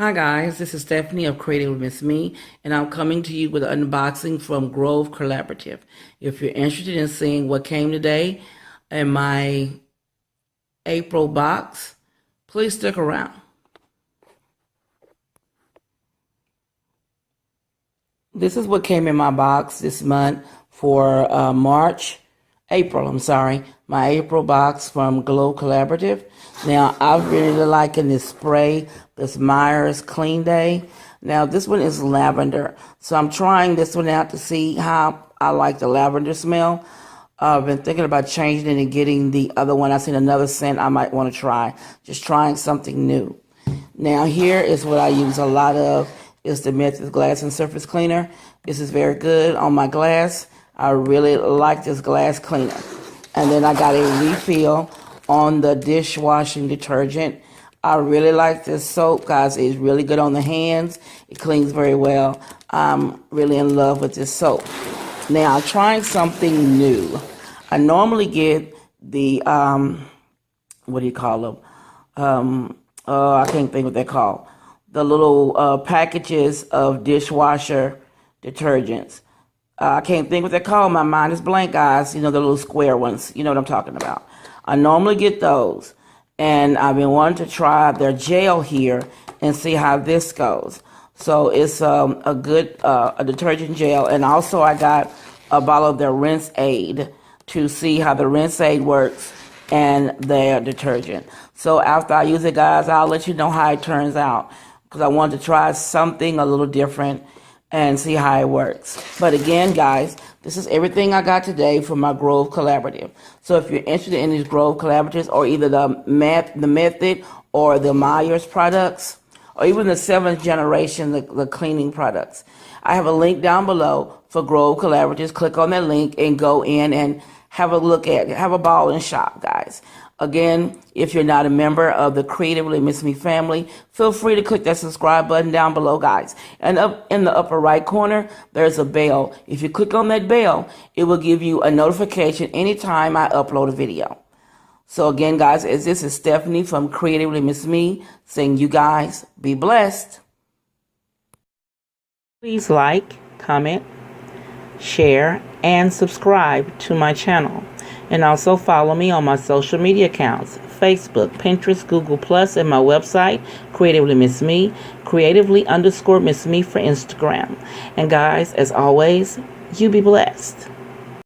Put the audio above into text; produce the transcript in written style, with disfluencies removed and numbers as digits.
Hi guys, this is Stephanie of Creative Miss Me, and I'm coming to you with an unboxing from Grove Collaborative. If you're interested in seeing what came today in my April box, please stick around. This is what came in my box this month for my April box from Grove Collaborative. Now, I'm really liking this spray, this Myers Clean Day. Now, this one is lavender, so I'm trying this one out to see how I like the lavender smell. I've been thinking about changing it and getting the other one. I've seen another scent I might want to try, just trying something new. Now, here is what I use a lot of. It's the Method Glass and Surface Cleaner. This is very good on my glass. I really like this glass cleaner. And then I got a refill on the dishwashing detergent. I really like this soap, guys. It's really good on the hands. It cleans very well. I'm really in love with this soap. Now, I'm trying something new. I normally get the, what do you call them? I can't think what they're called. The little packages of dishwasher detergents. I can't think what they're called. My mind is blank, guys. You know, the little square ones. You know what I'm talking about. I normally get those. And I've been wanting to try their gel here and see how this goes. So it's a good a detergent gel. And also I got a bottle of their Rinse Aid to see how the Rinse Aid works and their detergent. So after I use it, guys, I'll let you know how it turns out, because I wanted to try something a little different and see how it works. But again, guys, this is everything I got today from my Grove Collaborative. So if you're interested in these Grove Collaboratives, or either the Method or the Myers products, or even the 7th generation, the cleaning products, I have a link down below for Grove Collaboratives. Click on that link and go in and have a look at it. Have a ball and shop, guys. Again, if you're not a member of the Creatively Miss Me family, feel free to click that subscribe button down below, guys. And up in the upper right corner, there's a bell. If you click on that bell, it will give you a notification anytime I upload a video. So again, guys, this is Stephanie from Creatively Miss Me saying you guys be blessed. Please like, comment, share, and subscribe to my channel. And also follow me on my social media accounts, Facebook, Pinterest, Google+, and my website, Creatively Miss Me, Creatively_Miss Me for Instagram. And guys, as always, you be blessed.